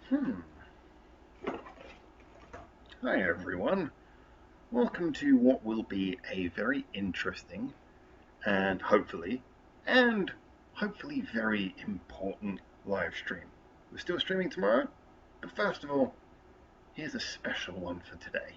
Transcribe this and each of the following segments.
Hmm. Hi everyone. Welcome to what will be a very interesting and and hopefully very important live stream. We're still streaming tomorrow, but first of all, here's a special one for today.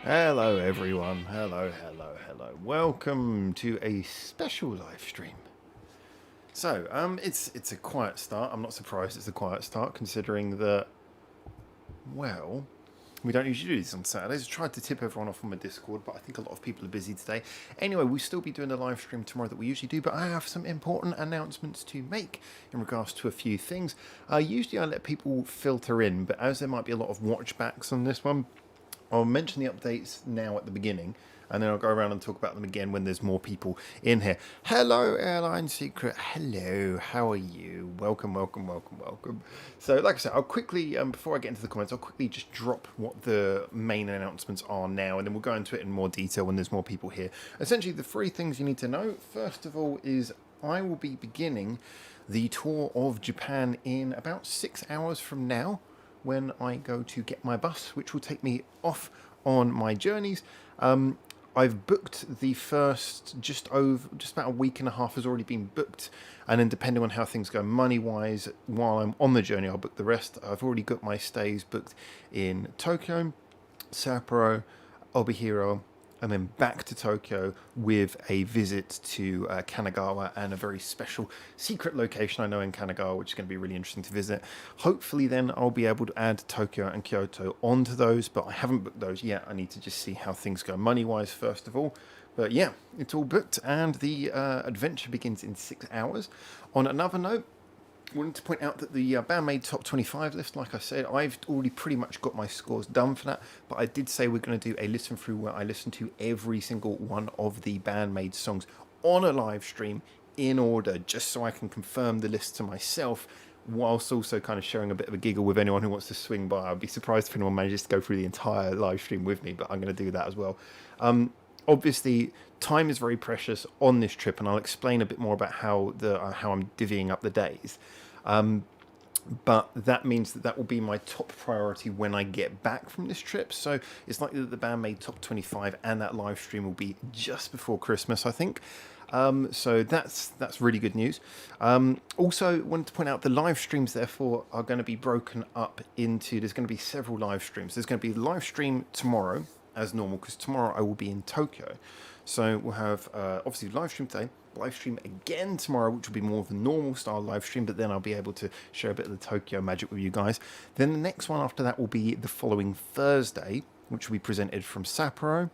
Hello everyone, hello. Welcome to a special live stream. So, it's a quiet start. I'm not surprised it's a quiet start considering that, well, we don't usually do this on Saturdays. I tried to tip everyone off on my Discord, but I think a lot of people are busy today. Anyway, we'll still be doing the live stream tomorrow that we usually do, but I have some important announcements to make in regards to a few things. Usually I let people filter in, but as there might be a lot of watchbacks on this one, I'll mention the updates now at the beginning, and then I'll go around and talk about them again when there's more people in here. Hello, Airline Secret. Hello, how are you? Welcome. So, like I said, I'll quickly, before I get into the comments, I'll quickly just drop what the main announcements are now, and then we'll go into it in more detail when there's more people here. Essentially, the three things you need to know, first of all, is I will be beginning the tour of Japan in about 6 hours from now, when I go to get my bus, which will take me off on my journeys. I've booked the first just about a week and a half has already been booked, and then depending on how things go money wise, while I'm on the journey, I'll book the rest. I've already got my stays booked in Tokyo, Sapporo, Obihiro, and then back to Tokyo with a visit to Kanagawa and a very special secret location I know in Kanagawa, which is going to be really interesting to visit. Hopefully then I'll be able to add Tokyo and Kyoto onto those, but I haven't booked those yet. I need to just see how things go money-wise first of all. But yeah, it's all booked, and the adventure begins in 6 hours. On another note, I wanted to point out that the Band-Maid top 25 list, like I said, I've already pretty much got my scores done for that, but I did say we're going to do a listen through where I listen to every single one of the Band-Maid songs on a live stream in order, just so I can confirm the list to myself, whilst also kind of sharing a bit of a giggle with anyone who wants to swing by. I'd be surprised if anyone manages to go through the entire live stream with me, but I'm going to do that as well. Obviously, time is very precious on this trip, and I'll explain a bit more about how I'm divvying up the days. But that means that will be my top priority when I get back from this trip. So it's likely that the Band-Maid top 25 and that live stream will be just before Christmas, I think. So that's really good news. Also, wanted to point out the live streams, therefore, are going to be broken up into. There's going to be several live streams. There's going to be a live stream tomorrow, as normal, because tomorrow I will be in Tokyo. So we'll have obviously live stream today, live stream again tomorrow, which will be more of a normal style live stream, but then I'll be able to share a bit of the Tokyo magic with you guys. Then the next one after that will be the following Thursday, which will be presented from Sapporo.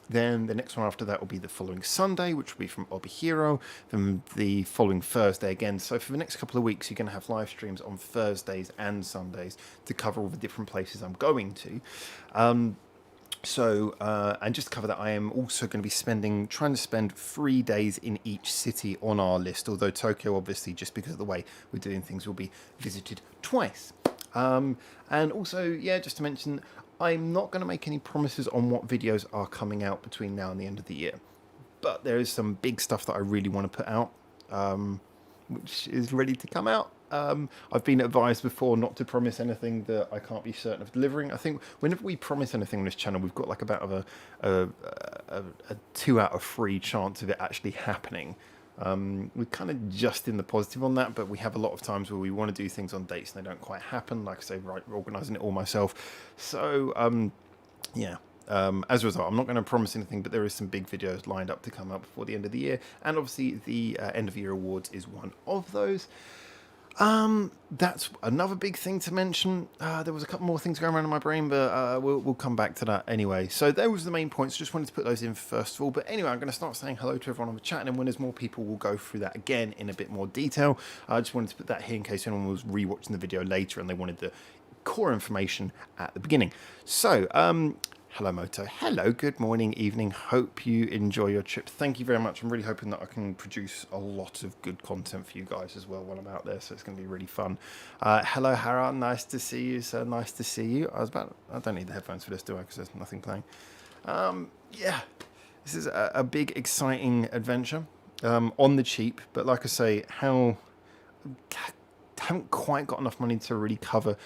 Then the next one after that will be the following Sunday, which will be from Obihiro. Then the following Thursday again. So for the next couple of weeks, you're going to have live streams on Thursdays and Sundays to cover all the different places I'm going to. And just to cover that, I am also going to be trying to spend 3 days in each city on our list, although Tokyo, obviously, just because of the way we're doing things, will be visited twice. And also, yeah, just to mention, I'm not going to make any promises on what videos are coming out between now and the end of the year, but there is some big stuff that I really want to put out, which is ready to come out. I've been advised before not to promise anything that I can't be certain of delivering. I think whenever we promise anything on this channel, we've got like about a 2 out of 3 chance of it actually happening. We're kind of just in the positive on that, but we have a lot of times where we want to do things on dates and they don't quite happen. Like I say, right, organising it all myself. So, yeah. As a result, I'm not going to promise anything, but there is some big videos lined up to come out before the end of the year. And obviously, the end of year awards is one of those. That's another big thing to mention. There was a couple more things going around in my brain, but we'll come back to that anyway. So those are the main points. Just wanted to put those in first of all. But anyway, I'm going to start saying hello to everyone on the chat, and when there's more people, we'll go through that again in a bit more detail. I just wanted to put that here in case anyone was rewatching the video later and they wanted the core information at the beginning. So, hello, Moto. Hello, good morning, evening. Hope you enjoy your trip. Thank you very much. I'm really hoping that I can produce a lot of good content for you guys as well while I'm out there, so it's going to be really fun. Hello, Hara. Nice to see you, sir. Nice to see you. I don't need the headphones for this, do I? Because there's nothing playing. Yeah, this is a big, exciting adventure on the cheap, but like I say, haven't quite got enough money to really cover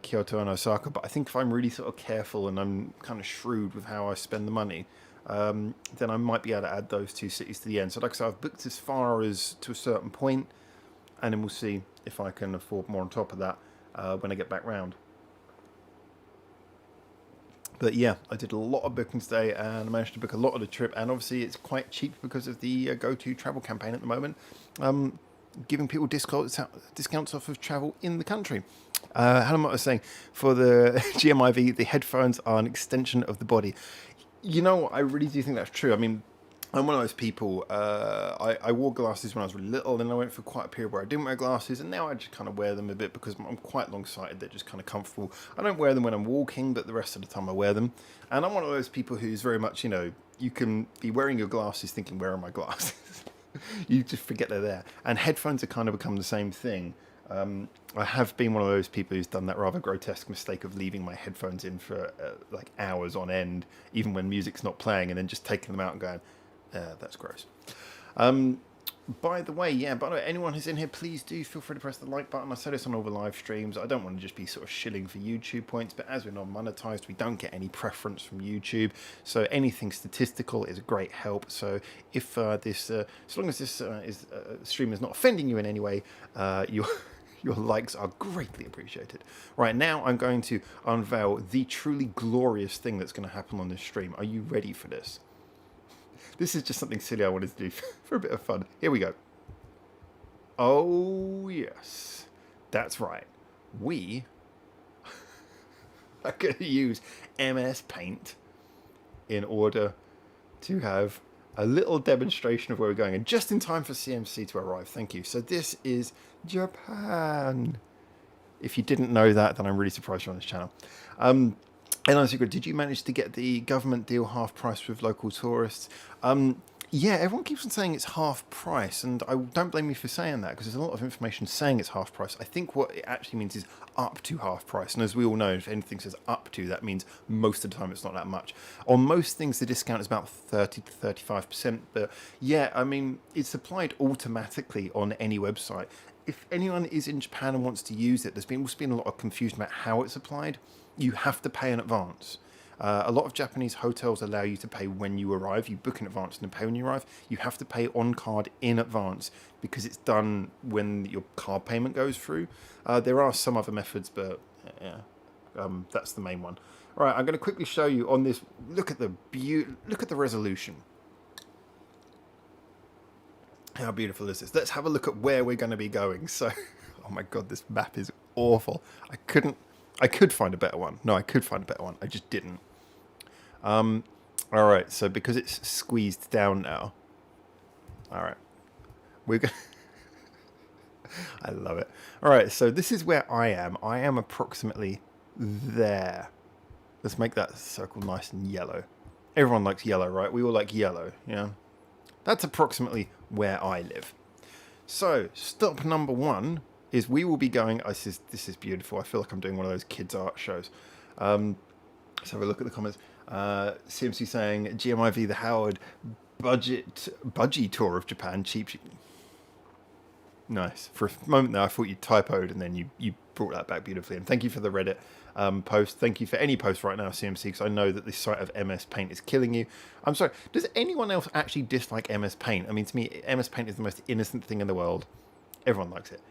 Kyoto and Osaka, but I think if I'm really sort of careful and I'm kind of shrewd with how I spend the money, then I might be able to add those 2 cities to the end. So like I said, I've booked as far as to a certain point, and then we'll see if I can afford more on top of that when I get back round. But yeah, I did a lot of booking today, and I managed to book a lot of the trip, and obviously it's quite cheap because of the Go-To travel campaign at the moment. Giving people discounts off of travel in the country. How am I saying? For the GMIV, the headphones are an extension of the body. You know, I really do think that's true. I mean, I'm one of those people, I wore glasses when I was really little, and I went for quite a period where I didn't wear glasses, and now I just kind of wear them a bit because I'm quite long-sighted. They're just kind of comfortable. I don't wear them when I'm walking, but the rest of the time I wear them. And I'm one of those people who's very much, you know, you can be wearing your glasses thinking, where are my glasses? You just forget they're there. And headphones have kind of become the same thing. I have been one of those people who's done that rather grotesque mistake of leaving my headphones in for like hours on end, even when music's not playing, and then just taking them out and going, that's gross. By the way, anyone who's in here, please do feel free to press the like button. I say this on all the live streams. I don't want to just be sort of shilling for YouTube points, but as we're not monetized, we don't get any preference from YouTube. So anything statistical is a great help. So if as long as this stream is not offending you in any way, your likes are greatly appreciated. Right, now I'm going to unveil the truly glorious thing that's going to happen on this stream. Are you ready for this? This is just something silly I wanted to do for a bit of fun. Here we go. Oh, yes. That's right. We are going to use MS Paint in order to have a little demonstration of where we're going. And just in time for CMC to arrive. Thank you. So this is Japan. If you didn't know that, then I'm really surprised you're on this channel. And on secret, did you manage to get the government deal half price with local tourists? Yeah, everyone keeps on saying it's half price, and I don't blame you for saying that because there's a lot of information saying it's half price. I think what it actually means is up to half price, and as we all know, if anything says up to, that means most of the time it's not that much. On most things, the discount is about 30 to 35%, but yeah, I mean, it's applied automatically on any website. If anyone is in Japan and wants to use it, there's been a lot of confusion about how it's applied. You have to pay in advance. A lot of Japanese hotels allow you to pay when you arrive. You book in advance and then pay when you arrive. You have to pay on card in advance because it's done when your card payment goes through. There are some other methods, but yeah, that's the main one. All right, I'm going to quickly show you on this. Look at the resolution. How beautiful is this? Let's have a look at where we're going to be going. So, oh my God, this map is awful. I could find a better one. No, I could find a better one. I just didn't. All right. So because it's squeezed down now. All right. We're going. I love it. All right. So this is where I am. I am approximately there. Let's make that circle nice and yellow. Everyone likes yellow, right? We all like yellow. Yeah. That's approximately where I live. So stop number 1 is we will be going. This is beautiful. I feel like I'm doing one of those kids' art shows. Let's have a look at the comments. CMC saying GMIV the Howard budgie tour of Japan cheap. Nice. For a moment there, I thought you typoed, and then you brought that back beautifully. And thank you for the Reddit post. Thank you for any post right now, CMC, because I know that this site of MS Paint is killing you. I'm sorry. Does anyone else actually dislike MS Paint? I mean, to me, MS Paint is the most innocent thing in the world. Everyone likes it.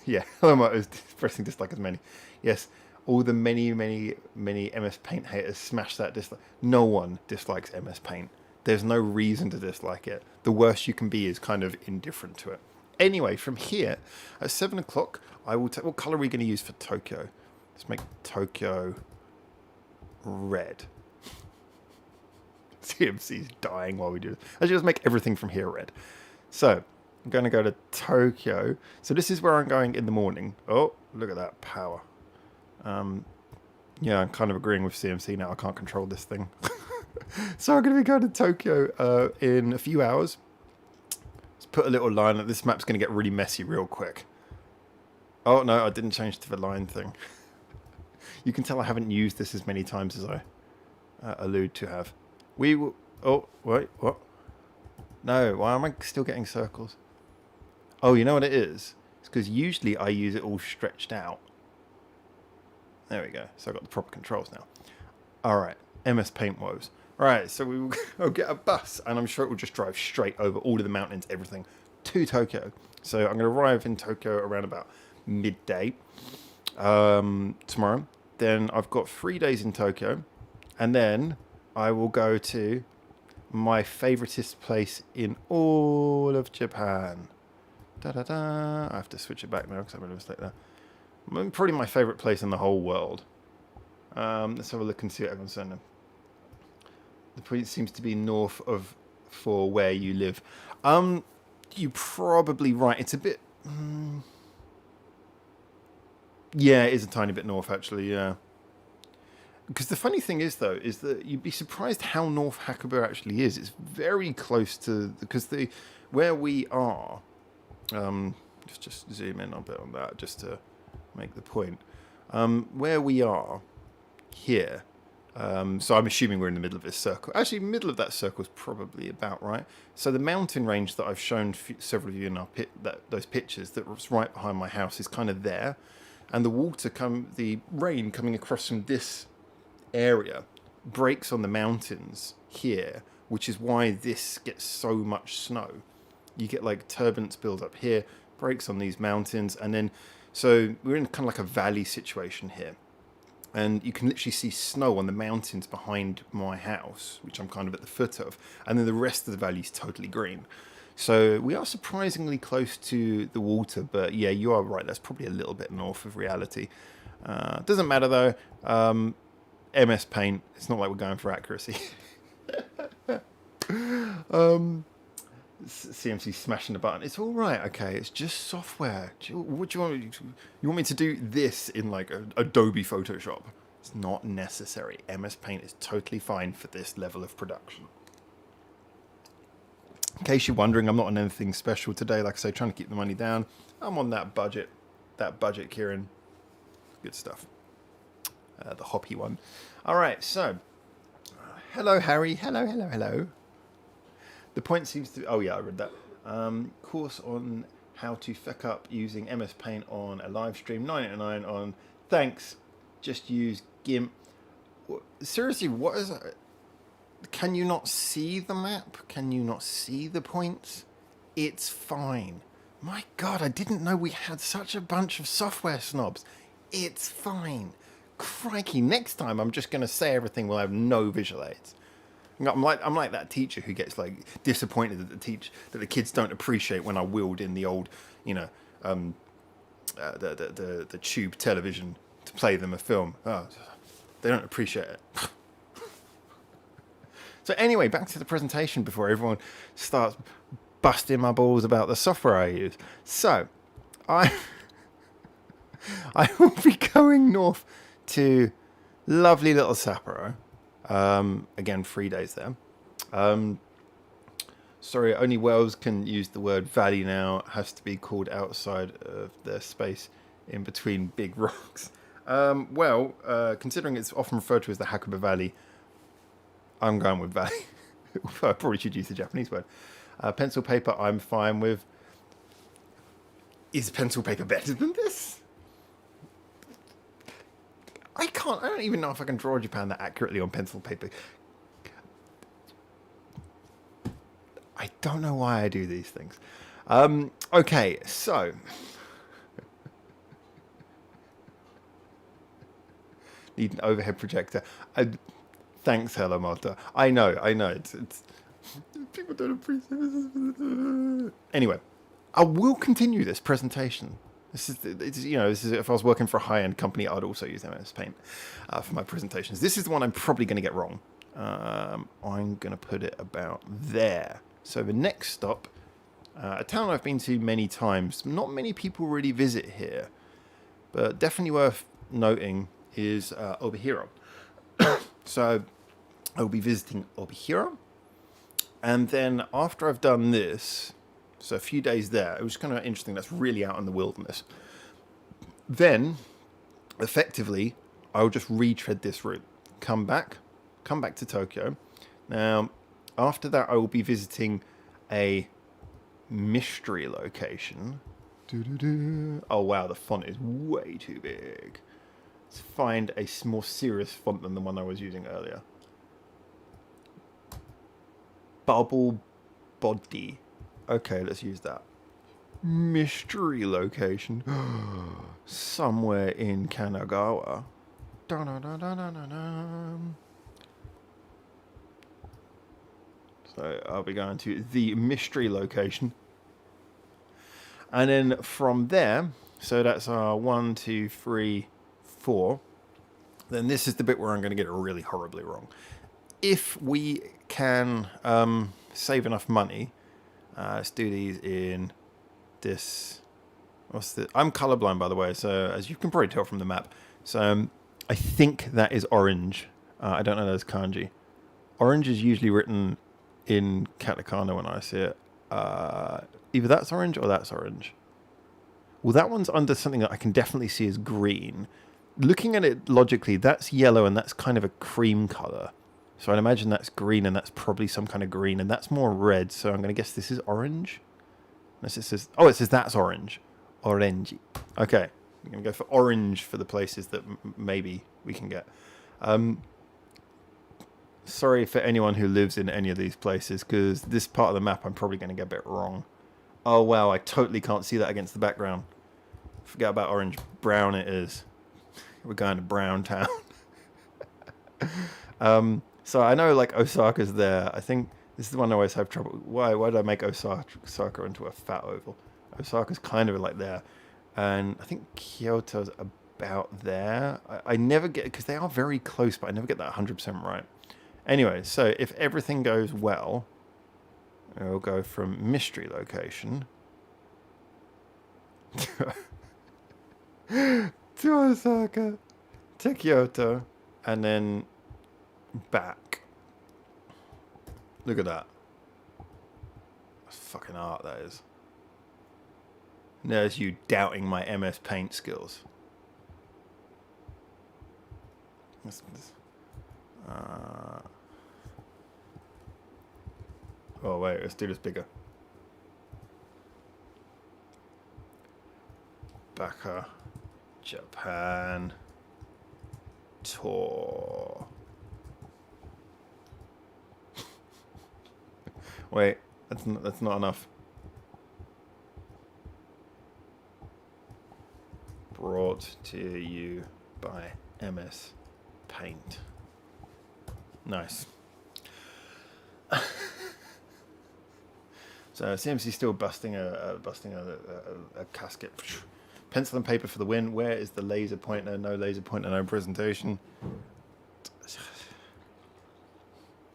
Yeah, I was pressing dislike as many. Yes, all the many MS Paint haters smash that dislike. No one dislikes MS Paint. There's no reason to dislike it. The worst you can be is kind of indifferent to it. Anyway, from here, at 7 o'clock, I will take... What colour are we going to use for Tokyo? Let's make Tokyo red. CMC's dying while we do this. Actually, let's make everything from here red. So, I'm going to go to Tokyo. So this is where I'm going in the morning. Oh, look at that power. Yeah, I'm kind of agreeing with CMC now. I can't control this thing. So I'm going to be going to Tokyo in a few hours. Let's put a little line. This map's going to get really messy real quick. Oh, no, I didn't change to the line thing. You can tell I haven't used this as many times as I allude to have. We will... Oh, wait, what? No, why am I still getting circles? Oh, you know what it is? It's because usually I use it all stretched out. There we go. So I've got the proper controls now. All right. MS Paint woes. All right. So we will go get a bus, and I'm sure it will just drive straight over all of the mountains, everything, to Tokyo. So I'm going to arrive in Tokyo around about midday tomorrow. Then I've got 3 days in Tokyo, and then I will go to my favoritist place in all of Japan. Da-da-da. I have to switch it back now because I made a mistake there. Probably my favourite place in the whole world. Let's have a look and see what everyone's saying. The point seems to be north of for where you live. You're probably right. It's a bit... Yeah, it is a tiny bit north, actually, yeah. Because the funny thing is, though, is that you'd be surprised how north Hakuba actually is. It's very close to... Because where we are... just zoom in a bit on that, just to make the point. Where we are here... so I'm assuming we're in the middle of this circle. Actually, middle of that circle is probably about right. So the mountain range that I've shown several of you in our those pictures that was right behind my house is kind of there. And the rain coming across from this area breaks on the mountains here, which is why this gets so much snow. You get like turbulence build up here, breaks on these mountains, and then so we're in kind of like a valley situation here. And you can literally see snow on the mountains behind my house, which I'm kind of at the foot of, and then the rest of the valley is totally green. So we are surprisingly close to the water, but yeah, you are right. That's probably a little bit north of reality. Doesn't matter though. MS Paint. It's not like we're going for accuracy. CMC smashing the button. It's all right. Okay, it's just software. What do you want? You want me to do this in like Adobe Photoshop? It's not necessary. MS Paint is totally fine for this level of production. In case you're wondering, I'm not on anything special today. Like I say, trying to keep the money down. I'm on that budget. That budget, Kieran. Good stuff. The hoppy one. All right, so. Hello, Harry. Hello. The point seems to... Oh, yeah, I read that. Course on how to feck up using MS Paint on a live stream. $9.99 on... Thanks. Just use GIMP. Seriously, what is that? Can you not see the map? Can you not see the points? It's fine. My God, I didn't know we had such a bunch of software snobs. It's fine. Crikey, next time I'm just going to say everything will have no visual aids. I'm like that teacher who gets like disappointed that the kids don't appreciate when I wheeled in the old, the tube television to play them a film. Oh, they don't appreciate it. So anyway, back to the presentation before everyone starts busting my balls about the software I use. So, I will be going north to lovely little Sapporo. Again, 3 days there. Sorry, only Wales can use the word valley now. It has to be called outside of the space in between big rocks. Considering it's often referred to as the Hakuba Valley, I'm going with Valley. I probably should use the Japanese word. Pencil paper, I'm fine with. Is pencil paper better than this? I can't. I don't even know if I can draw Japan that accurately on pencil paper. I don't know why I do these things. Okay, so need an overhead projector. Thanks, Hello Malta. I know. It's people don't appreciate this. Anyway, I will continue this presentation. This is if I was working for a high-end company, I'd also use MS Paint for my presentations. This is the one I'm probably going to get wrong. I'm going to put it about there. So the next stop, a town I've been to many times. Not many people really visit here, but definitely worth noting is Obihiro. So I'll be visiting Obihiro, and then after I've done this, so a few days there, it was kind of interesting. That's really out in the wilderness. Then, effectively, I'll just retread this route. Come back to Tokyo. Now, after that, I will be visiting a mystery location. Oh wow, the font is way too big. Let's find a more serious font than the one I was using earlier. Bubble Body. Okay, let's use that. Mystery location. Somewhere in Kanagawa. So I'll be going to the mystery location. And then from there, so that's our 1, 2, 3, 4. Then this is the bit where I'm going to get it really horribly wrong. If we can save enough money, let's do these in this. I'm colorblind, by the way, so as you can probably tell from the map. So I think that is orange. I don't know those kanji. Orange is usually written in katakana when I see it. Either that's orange or that's orange. Well, that one's under something that I can definitely see as green. Looking at it logically, that's yellow and that's kind of a cream color. So I'd imagine that's green and that's probably some kind of green, and that's more red. So I'm going to guess this is orange. Unless it says, oh, it says that's orange. Orangey. Okay. I'm going to go for orange for the places that maybe we can get. Sorry for anyone who lives in any of these places, because this part of the map I'm probably going to get a bit wrong. Oh, wow. I totally can't see that against the background. Forget about orange. Brown it is. We're going to Brown Town. So I know, like, Osaka's there. I think this is the one I always have trouble. Why did I make Osaka into a fat oval? Osaka's kind of like there. And I think Kyoto's about there. I never get, because they are very close, but I never get that 100% right. Anyway, so if everything goes well, we'll go from mystery location to Osaka, to Kyoto, and then back. Look at that. That's fucking art, that is. There's you doubting my MS Paint skills. Oh wait, let's do this bigger. Baka, Japan, tour. Wait, that's not enough. Brought to you by MS Paint. Nice. So CMC still busting a casket. Pencil and paper for the win. Where is the laser pointer? No laser pointer, no presentation.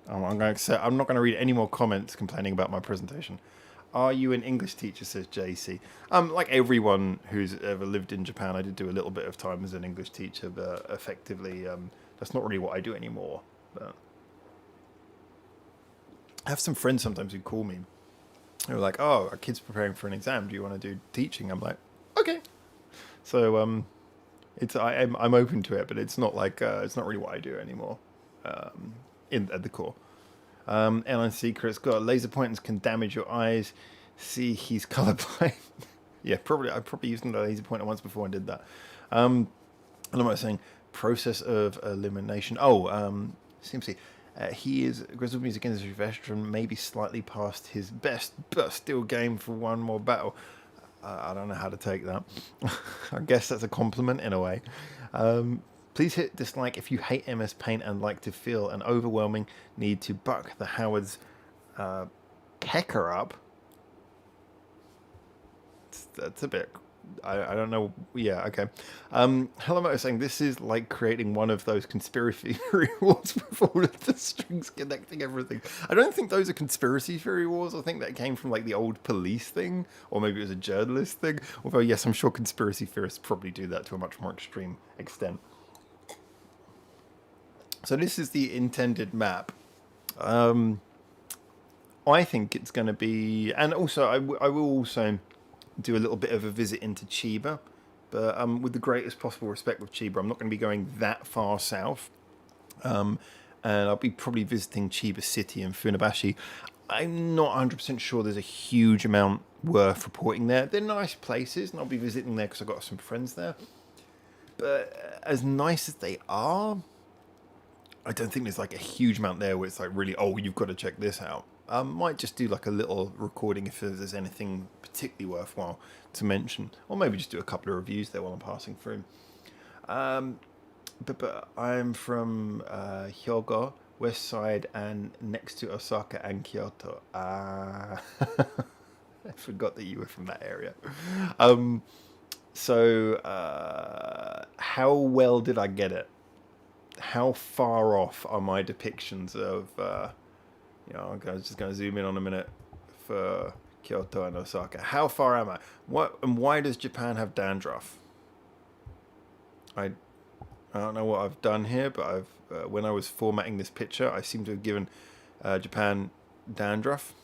I'm not going to read any more comments complaining about my presentation. Are you an English teacher, says JC. Like everyone who's ever lived in Japan, I did do a little bit of time as an English teacher, but effectively, that's not really what I do anymore. But I have some friends sometimes who call me. They're like, oh, our kid's preparing for an exam. Do you want to do teaching? I'm like, okay. So I'm open to it, but it's not like it's not really what I do anymore. In at the core, Airline Secrets got laser pointers can damage your eyes. See, he's colorblind. Yeah, probably. I probably used a laser pointer once before I did that. And I'm not saying process of elimination. Oh, CMC. He is aggressive music industry veteran, maybe slightly past his best, but still game for one more battle. I don't know how to take that. I guess that's a compliment in a way. Please hit dislike if you hate MS Paint and like to feel an overwhelming need to buck the Howard's pecker up. That's a bit. I don't know. Yeah, okay. Hello, Moto saying this is like creating one of those conspiracy theory wars with all of the strings connecting everything. I don't think those are conspiracy theory wars. I think that came from like the old police thing, or maybe it was a journalist thing. Although, yes, I'm sure conspiracy theorists probably do that to a much more extreme extent. So this is the intended map. I think it's going to be, and also I will also do a little bit of a visit into Chiba, but with the greatest possible respect with Chiba, I'm not going to be going that far south, and I'll be probably visiting Chiba City and Funabashi. I'm not 100% sure there's a huge amount worth reporting there. They're nice places, and I'll be visiting there because I've got some friends there. But as nice as they are, I don't think there's like a huge amount there where it's like really, oh, you've got to check this out. Might just do like a little recording if there's anything particularly worthwhile to mention, or maybe just do a couple of reviews there while I'm passing through. But I'm from Hyogo, West Side, and next to Osaka and Kyoto. I forgot that you were from that area. So how well did I get it? How far off are my depictions of? I'm just going to zoom in on a minute for Kyoto and Osaka. How far am I? What and why does Japan have dandruff? I don't know what I've done here, but I've when I was formatting this picture, I seem to have given Japan dandruff.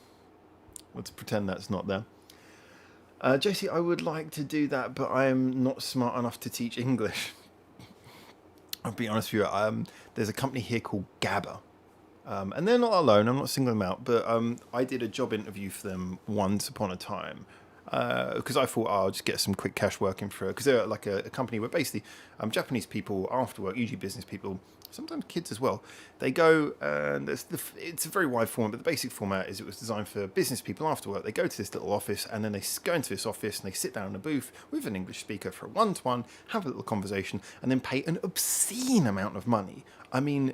Let's pretend that's not there. JC, I would like to do that, but I'm not smart enough to teach English. I'll be honest with you. There's a company here called GABA. And they're not alone. I'm not singling them out, but I did a job interview for them once upon a time because I thought I'll just get some quick cash working for it because they're like a company where basically Japanese people after work, usually business people, sometimes kids as well, they go and it's a very wide format, but the basic format is it was designed for business people after work. They go to this little office and then they go into this office and they sit down in a booth with an English speaker for a one-to-one, have a little conversation, and then pay an obscene amount of money. I mean,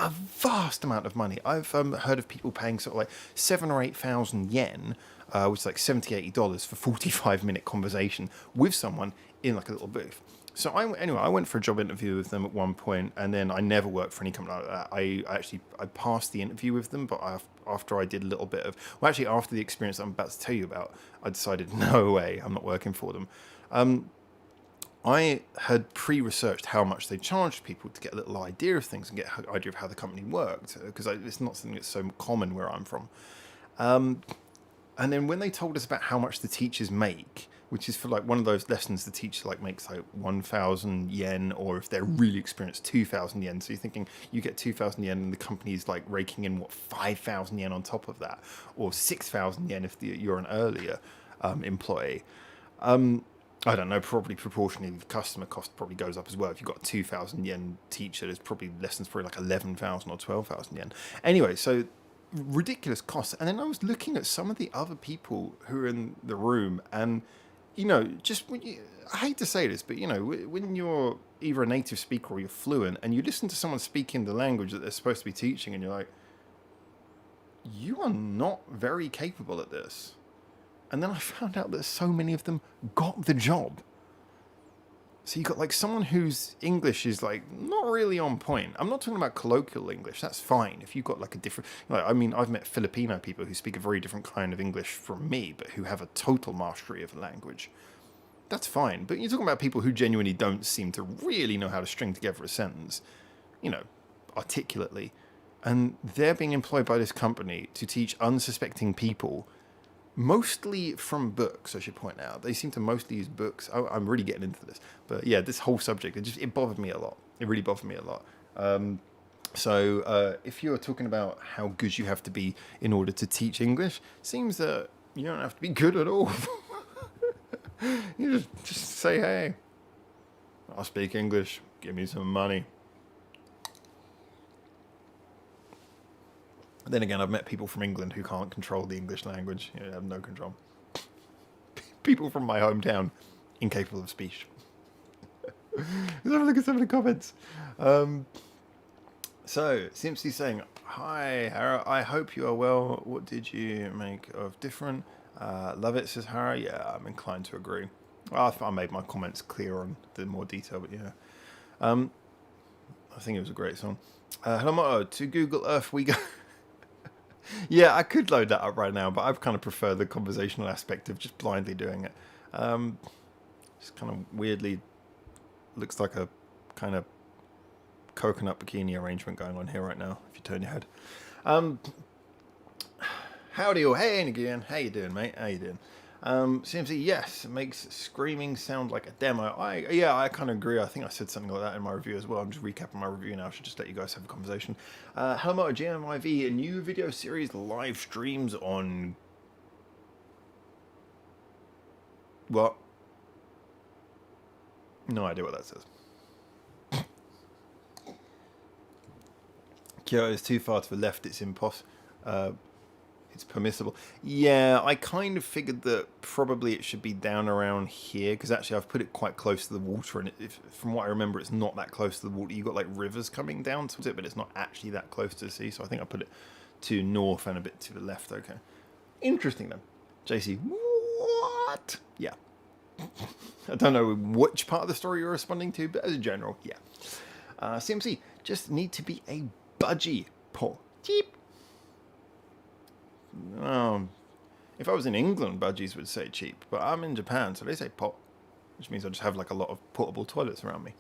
a vast amount of money. I've heard of people paying sort of like 7,000 or 8,000 yen, which is like $70, $80 for 45-minute conversation with someone in like a little booth. So I went for a job interview with them at one point, and then I never worked for any company like that. I passed the interview with them, but after I did a little bit of, well, actually after the experience I'm about to tell you about, I decided no way, I'm not working for them. I had pre-researched how much they charged people to get a little idea of things and get an idea of how the company worked, because it's not something that's so common where I'm from. And then when they told us about how much the teachers make, which is for like one of those lessons the teacher like makes like 1,000 yen, or if they're really experienced, 2,000 yen. So you're thinking you get 2,000 yen and the company's like raking in 5,000 yen on top of that, or 6,000 yen if you're an earlier employee. I don't know, probably proportionally the customer cost probably goes up as well. If you've got a 2,000 yen teacher, there's probably lessons probably like 11,000 or 12,000 yen. Anyway, so ridiculous costs. And then I was looking at some of the other people who are in the room, and just when I hate to say this, but when you're either a native speaker or you're fluent, and you listen to someone speaking the language that they're supposed to be teaching, and you're like, you are not very capable at this. And then I found out that so many of them got the job. So you got like someone whose English is like not really on point. I'm not talking about colloquial English. That's fine. If you've got like a different, I mean, I've met Filipino people who speak a very different kind of English from me, but who have a total mastery of the language. That's fine. But you're talking about people who genuinely don't seem to really know how to string together a sentence, articulately. And they're being employed by this company to teach unsuspecting people mostly from books, I should point out. They seem to mostly use books. I'm really getting into this. But yeah, this whole subject, it bothered me a lot. It really bothered me a lot. So if you're talking about how good you have to be in order to teach English, seems that you don't have to be good at all. You just say, hey, I speak English. Give me some money. Then again, I've met people from England who can't control the English language. You know, have no control. People from my hometown, incapable of speech. Let's have a look at some of the comments. So, Simpson's saying, hi, Hara, I hope you are well. What did you make of different? Love it, says Hara. Yeah, I'm inclined to agree. Well, I made my comments clear on the more detail, but yeah. I think it was a great song. Hello, Motto. To Google Earth we go. Yeah, I could load that up right now, but I kind of prefer the conversational aspect of just blindly doing it. Just kind of weirdly looks like a kind of coconut bikini arrangement going on here right now, if you turn your head. Howdy all, hey again, how you doing, mate? How you doing? CMC, yes, it makes screaming sound like a demo. I kind of agree. I think I said something like that in my review as well. I'm just recapping my review now. I should just let you guys have a conversation. Hello, Moto GMIV, a new video series live streams on... What? No idea what that says. Kyoto is too far to the left. It's it's permissible. Yeah, I kind of figured that probably it should be down around here, because actually I've put it quite close to the water, and from what I remember, it's not that close to the water. You've got like rivers coming down towards it, but it's not actually that close to the sea, so I think I put it to north and a bit to the left. Okay. Interesting then. JC, what? Yeah. I don't know which part of the story you're responding to, but as a general, yeah. CMC, just need to be a budgie. Paul. Cheap. If I was in England, budgies would say cheap, but I'm in Japan, so they say pot, which means I just have like a lot of portable toilets around me.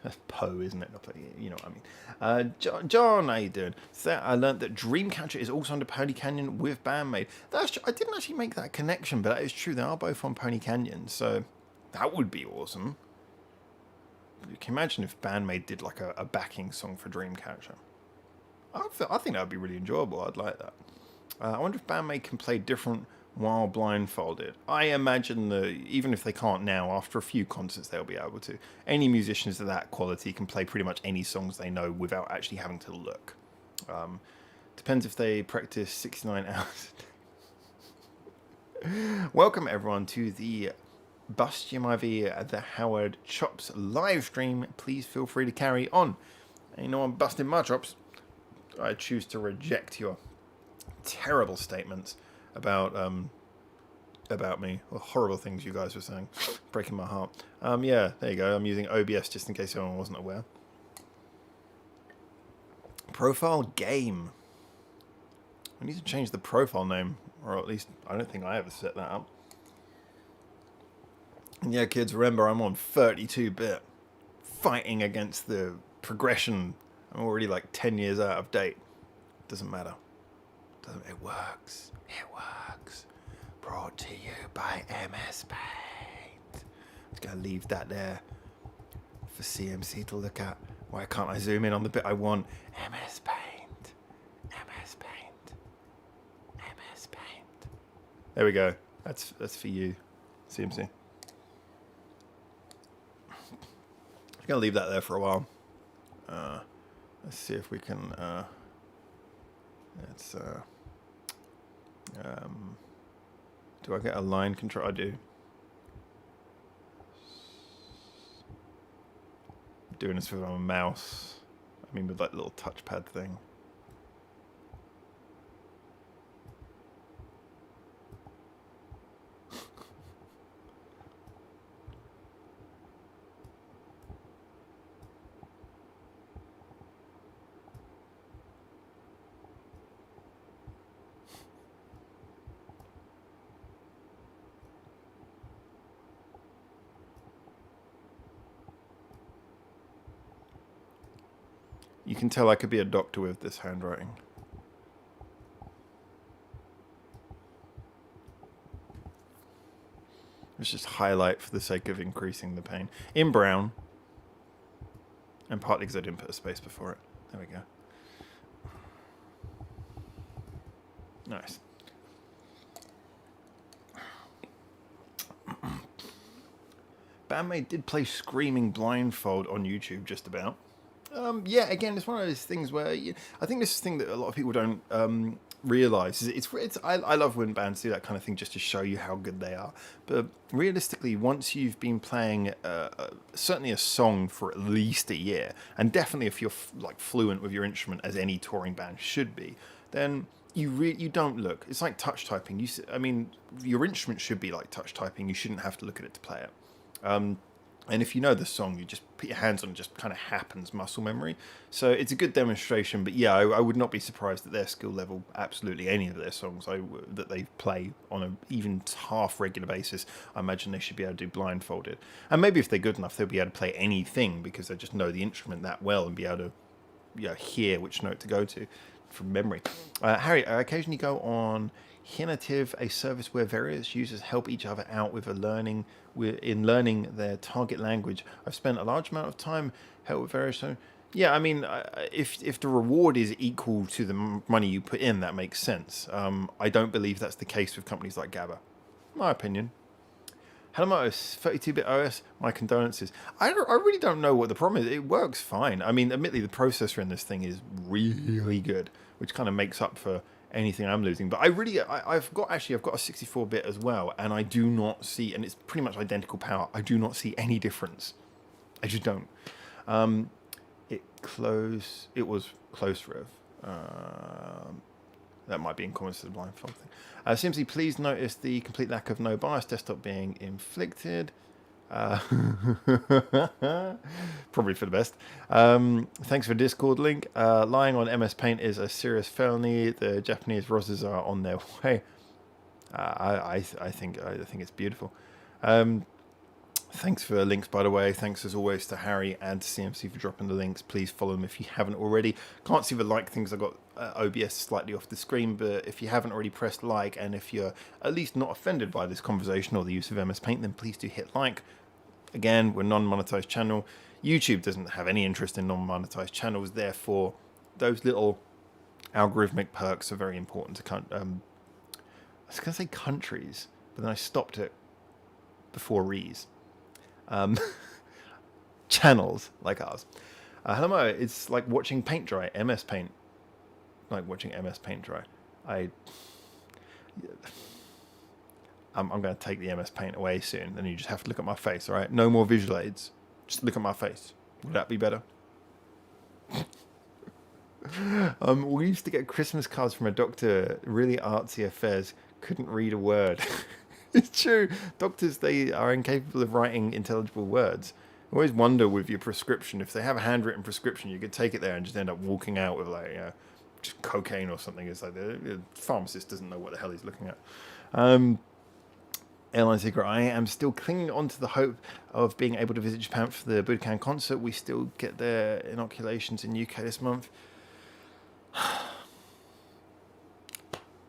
That's Po, isn't it? You know what I mean. John, how you doing? So I learned that Dreamcatcher is also under Pony Canyon with Band-Maid. That's true. I didn't actually make that connection, but that is true. They are both on Pony Canyon, so that would be awesome. You can imagine if Band-Maid did like a backing song for Dreamcatcher. I think that would be really enjoyable. I'd like that. I wonder if Band-Maid can play different while blindfolded. I imagine that even if they can't now, after a few concerts they'll be able to. Any musicians of that quality can play pretty much any songs they know without actually having to look. Depends if they practice 69 hours a day. Welcome everyone to the Busting My V, the Howard Chops live stream. Please feel free to carry on. And you know I'm busting my chops. I choose to reject your terrible statements about me, or horrible things you guys were saying, breaking my heart. Yeah, there you go. I'm using OBS just in case anyone wasn't aware. Profile game. I need to change the profile name, or at least I don't think I ever set that up. And yeah, kids, remember I'm on 32-bit, fighting against the progression. I'm already like 10 years out of date. Doesn't matter. It works. It works. Brought to you by MS Paint. I'm just going to leave that there for CMC to look at. Why can't I zoom in on the bit I want? MS Paint. MS Paint. MS Paint. There we go. That's for you, CMC. I'm going to leave that there for a while. Let's see if we can... do I get a line control? I do. I'm doing this with my mouse. I mean with that little touchpad thing. You can tell I could be a doctor with this handwriting. Let's just highlight for the sake of increasing the pain. In brown. And partly because I didn't put a space before it. There we go. Nice. Band-Maid did play Screaming Blindfold on YouTube just about. Yeah, again, it's one of those things where I think this is the thing that a lot of people don't realize. I love when bands do that kind of thing just to show you how good they are. But realistically, once you've been playing certainly a song for at least a year, and definitely if you're like fluent with your instrument, as any touring band should be, then you don't look. It's like touch typing. I mean, your instrument should be like touch typing. You shouldn't have to look at it to play it. And if you know the song, you just put your hands on it, just kind of happens, muscle memory. So it's a good demonstration, but yeah, I would not be surprised at their skill level, absolutely any of their songs that they play on a even half regular basis. I imagine they should be able to do blindfolded. And maybe if they're good enough, they'll be able to play anything because they just know the instrument that well and be able to hear which note to go to from memory. Harry, I occasionally go on Hinative, a service where various users help each other out with learning their target language. I've spent a large amount of time help with various. Yeah, I mean, if the reward is equal to the money you put in, that makes sense. I don't believe that's the case with companies like Gabba. My opinion. Hello, 32-bit OS. My condolences. I really don't know what the problem is. It works fine. I mean, admittedly, the processor in this thing is really good, which kind of makes up for anything I'm losing. But I've got a 64-bit as well, and I do not see, and it's pretty much identical power. I do not see any difference. I just don't. It was close rev. That might be in comments to the blindfold thing. CMC, please notice the complete lack of no bias desktop being inflicted. Probably for the best. Thanks for Discord link. Lying on MS Paint is a serious felony. The Japanese roses are on their way. I think it's beautiful. Thanks for the links, by the way. Thanks as always to Harry and to CMC for dropping the links. Please follow them if you haven't already. Can't see the like things. I got OBS slightly off the screen, but if you haven't already pressed like, and if you're at least not offended by this conversation or the use of MS Paint, then please do hit like. Again, we're a non-monetized channel. YouTube doesn't have any interest in non-monetized channels. Therefore, those little algorithmic perks are very important to I was going to say countries, but then I stopped it before Rees. Channels like ours. Hello, it's like watching paint dry. MS Paint. Like watching MS Paint dry. I'm going to take the MS Paint away soon, and you just have to look at my face, all right? No more visual aids. Just look at my face. Would that be better? We used to get Christmas cards from a doctor, really artsy affairs. Couldn't read a word. It's true. Doctors, they are incapable of writing intelligible words. I always wonder with your prescription, if they have a handwritten prescription, you could take it there and just end up walking out with just cocaine or something. It's like the pharmacist doesn't know what the hell he's looking at. Airline Secret, I am still clinging on to the hope of being able to visit Japan for the Budokan concert. We still get their inoculations in UK this month.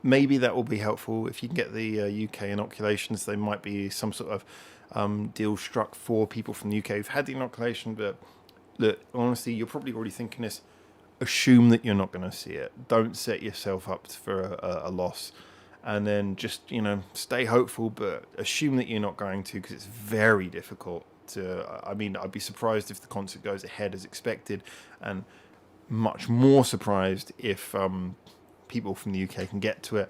Maybe that will be helpful. If you can get the UK inoculations, there might be some sort of deal struck for people from the UK who've had the inoculation. But look, honestly, you're probably already thinking this. Assume that you're not going to see it. Don't set yourself up for a loss. And then just, stay hopeful, but assume that you're not going to, because it's very difficult to... I mean, I'd be surprised if the concert goes ahead as expected, and much more surprised if people from the UK can get to it.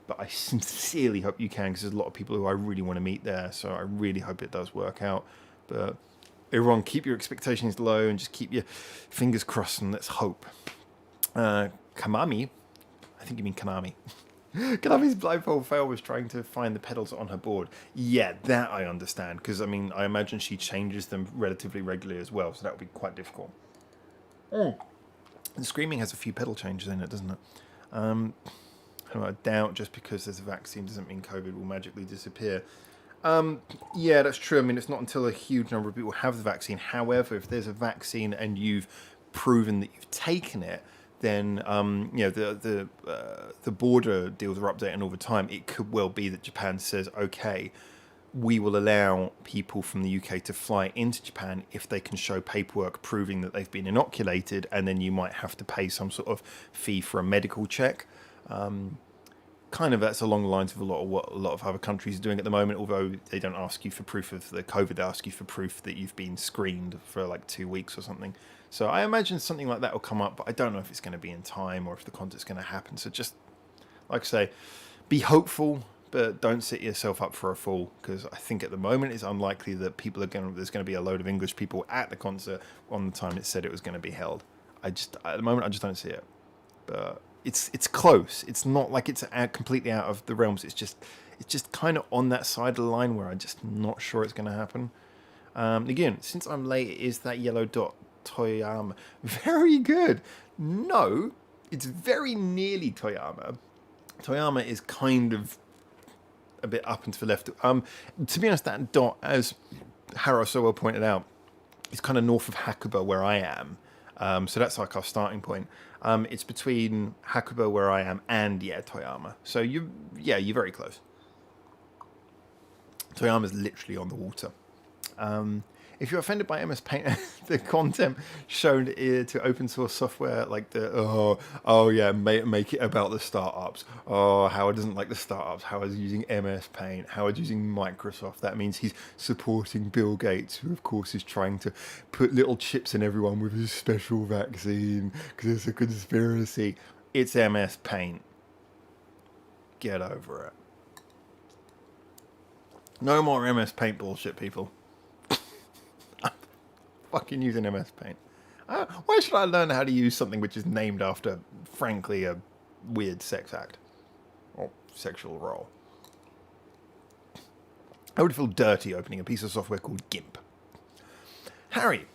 But I sincerely hope you can, because there's a lot of people who I really want to meet there, so I really hope it does work out. But everyone, keep your expectations low and just keep your fingers crossed, and let's hope. Kamami? I think you mean Konami. Konami's blindfold fail was trying to find the pedals on her board. Yeah, that I understand, because, I mean, I imagine she changes them relatively regularly as well, so that would be quite difficult. And Screaming has a few pedal changes in it, doesn't it? I doubt just because there's a vaccine doesn't mean COVID will magically disappear. Yeah, that's true. I mean, it's not until a huge number of people have the vaccine. However, if there's a vaccine and you've proven that you've taken it, then the border deals are updating all the time. It could well be that Japan says, okay, we will allow people from the UK to fly into Japan if they can show paperwork proving that they've been inoculated, and then you might have to pay some sort of fee for a medical check. Kind of that's along the lines of a lot of what a lot of other countries are doing at the moment, although they don't ask you for proof of the COVID, they ask you for proof that you've been screened for like 2 weeks or something. So I imagine something like that will come up, but I don't know if it's going to be in time or if the concert's going to happen. So just, like I say, be hopeful, but don't set yourself up for a fall, because I think at the moment it's unlikely that there's going to be a load of English people at the concert on the time it said it was going to be held. At the moment, I just don't see it. But it's close. It's not like it's completely out of the realms. It's just kind of on that side of the line where I'm just not sure it's going to happen. Again, since I'm late, it is that yellow dot Toyama. Very good. No, it's very nearly Toyama. Toyama is kind of a bit up and to the left. To be honest, that dot, as Haro so well pointed out, is kind of north of Hakuba where I am. So that's like our starting point. It's between Hakuba where I am and Toyama. So you're very close. Toyama's literally on the water. If you're offended by MS Paint, the content shown to open source software, like make it about the startups. Oh, Howard doesn't like the startups. Howard's using MS Paint. Howard's using Microsoft. That means he's supporting Bill Gates, who of course is trying to put little chips in everyone with his special vaccine because it's a conspiracy. It's MS Paint. Get over it. No more MS Paint bullshit, people. Fucking using MS Paint. Why should I learn how to use something which is named after, frankly, a weird sex act or sexual role? I would feel dirty opening a piece of software called GIMP. Harry.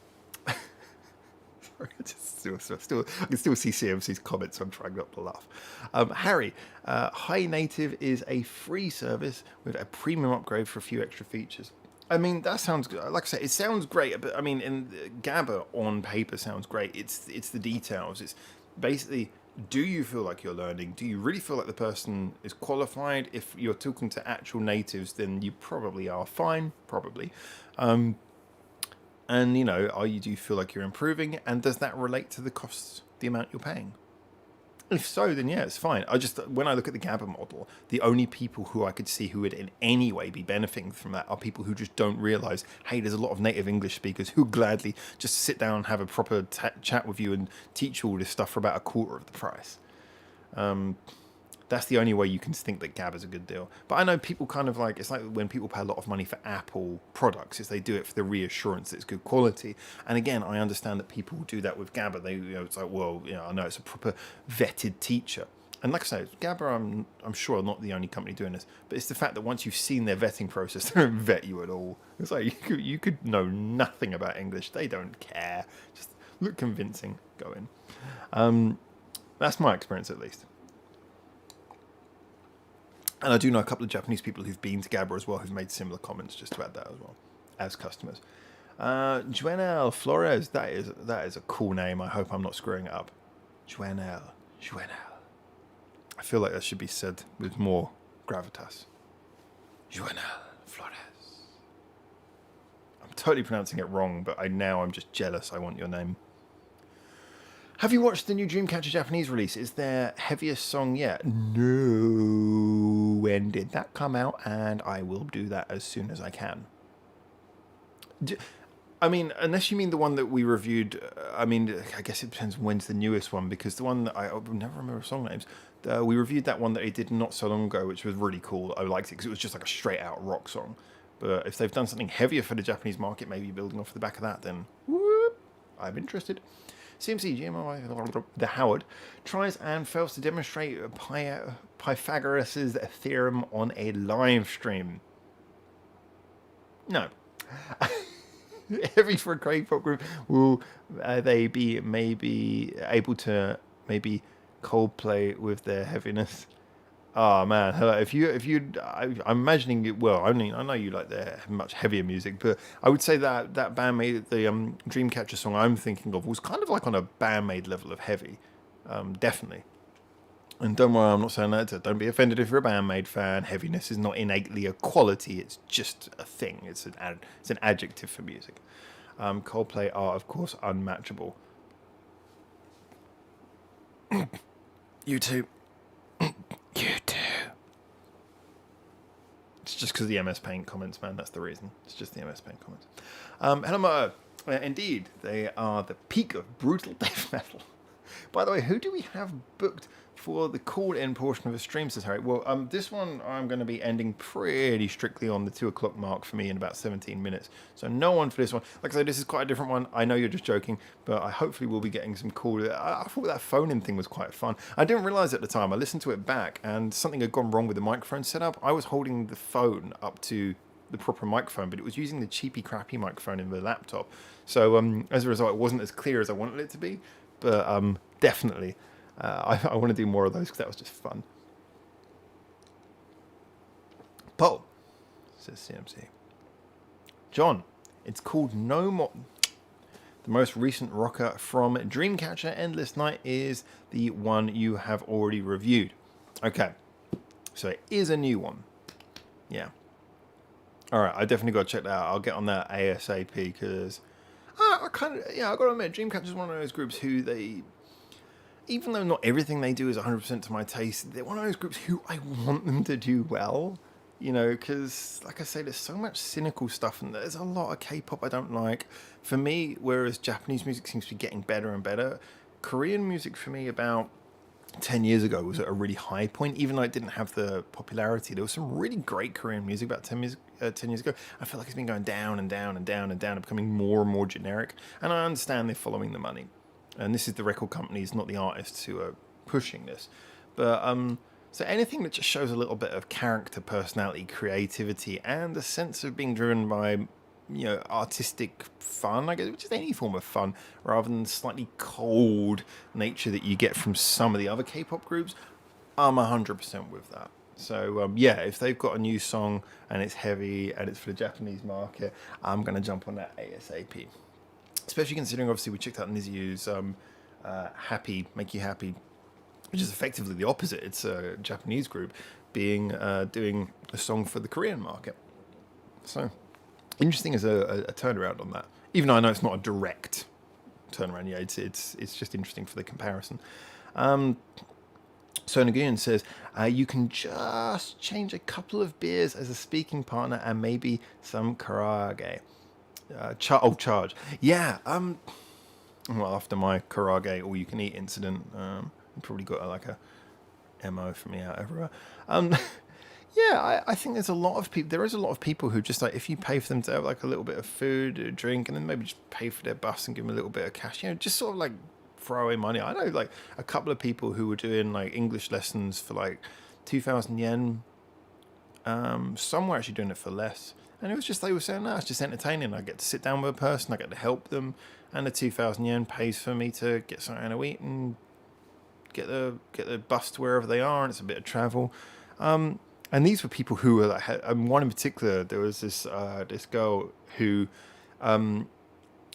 Sorry, I can still see CMC's comments, so I'm trying not to laugh. Harry, High Native is a free service with a premium upgrade for a few extra features. I mean, that sounds, like I say, it sounds great, but I mean, in GABA on paper sounds great. It's the details. It's basically, do you feel like you're learning? Do you really feel like the person is qualified? If you're talking to actual natives, then you probably are fine, probably. And, do you feel like you're improving? And does that relate to the costs, the amount you're paying? If so, then yeah, it's fine. When I look at the GABA model, the only people who I could see who would in any way be benefiting from that are people who just don't realise, hey, there's a lot of native English speakers who gladly just sit down and have a proper chat with you and teach you all this stuff for about a quarter of the price. That's the only way you can think that GABA is a good deal. But I know people kind of like, it's like when people pay a lot of money for Apple products, is they do it for the reassurance that it's good quality. And again, I understand that people do that with GABA. It's like, well, I know it's a proper vetted teacher. And like I say, GABA, I'm sure not the only company doing this, but it's the fact that once you've seen their vetting process, they don't vet you at all. It's like you could know nothing about English. They don't care. Just look convincing. Go in. That's my experience, at least. And I do know a couple of Japanese people who've been to GABA as well, who've made similar comments, just to add that as well, as customers. Juanel Flores, that is a cool name. I hope I'm not screwing it up. Juanel. I feel like that should be said with more gravitas. Juanel Flores. I'm totally pronouncing it wrong, but I'm just jealous. I want your name. Have you watched the new Dreamcatcher Japanese release? Is their heaviest song yet? No. When did that come out? And I will do that as soon as I can. I mean, unless you mean the one that we reviewed, I guess it depends when's the newest one, because the one that I never remember song names. We reviewed that one that he did not so long ago, which was really cool. I liked it because it was just like a straight out rock song. But if they've done something heavier for the Japanese market, maybe building off the back of that, then whoop, I'm interested. CMC GMO, the Howard, tries and fails to demonstrate Pythagoras' theorem on a live stream. No. Heavy for a K-pop group. Will they be maybe able to Coldplay with their heaviness? Oh man, hello. I'm imagining it. Well, I know you like their much heavier music, but I would say that Band-Maid, the Dreamcatcher song I'm thinking of, was kind of like on a Band-Maid level of heavy, definitely. And don't worry, I'm not saying that. Don't be offended if you're a Band-Maid fan. Heaviness is not innately a quality; it's just a thing. It's an adjective for music. Coldplay are, of course, unmatchable. You too. You too. It's just because of the MS Paint comments, man. That's the reason. It's just the MS Paint comments. Hello, Mo. Indeed, they are the peak of brutal death metal. By the way, who do we have booked for the call-in portion of the stream, says Harry? Well, this one I'm going to be ending pretty strictly on the 2 o'clock mark for me in about 17 minutes. So no one for this one. Like I said, this is quite a different one. I know you're just joking, but I hopefully will be getting some call. I thought that phone-in thing was quite fun. I didn't realise at the time. I listened to it back, and something had gone wrong with the microphone setup. I was holding the phone up to the proper microphone, but it was using the cheapy, crappy microphone in the laptop. So as a result, it wasn't as clear as I wanted it to be. But definitely, I want to do more of those because that was just fun. Paul, says CMC. John, it's called No More. The most recent rocker from Dreamcatcher Endless Night is the one you have already reviewed. Okay, so it is a new one. Yeah. All right, I definitely got to check that out. I'll get on that ASAP because I got to admit, Dreamcatcher is one of those groups who even though not everything they do is 100% to my taste, they're one of those groups who I want them to do well. You know, because, like I say, there's so much cynical stuff and there's a lot of K-pop I don't like. For me, whereas Japanese music seems to be getting better and better, Korean music for me about 10 years ago was at a really high point, even though it didn't have the popularity. There was some really great Korean music about 10 years ago. I feel like it's been going down and down and down and down and becoming more and more generic. And I understand they're following the money. And this is the record companies, not the artists, who are pushing this. But so anything that just shows a little bit of character, personality, creativity, and a sense of being driven by, artistic fun, I guess, which is any form of fun, rather than slightly cold nature that you get from some of the other K-pop groups, I'm 100% with that. So, if they've got a new song and it's heavy and it's for the Japanese market, I'm going to jump on that ASAP. Especially considering, obviously, we checked out Nizu's Happy, Make You Happy, which is effectively the opposite. It's a Japanese group doing a song for the Korean market. So, interesting as a turnaround on that. Even though I know it's not a direct turnaround, yeah, it's just interesting for the comparison. So Nagoon says, you can just change a couple of beers as a speaking partner and maybe some karage. Charge. Yeah, well, after my karage all-you-can-eat incident, you probably got like a MO for me out everywhere. Yeah, I think there's a lot of people. There is a lot of people who just like, if you pay for them to have like a little bit of food, a drink, and then maybe just pay for their bus and give them a little bit of cash, just sort of like throw away money. I know like a couple of people who were doing like English lessons for like 2,000 yen. Some were actually doing it for less. And it was just, they were saying, no, it's just entertaining. I get to sit down with a person, I get to help them, and the 2,000 yen pays for me to get something to eat and get the bus to wherever they are, and it's a bit of travel. And these were people who were like, one in particular, there was this girl who,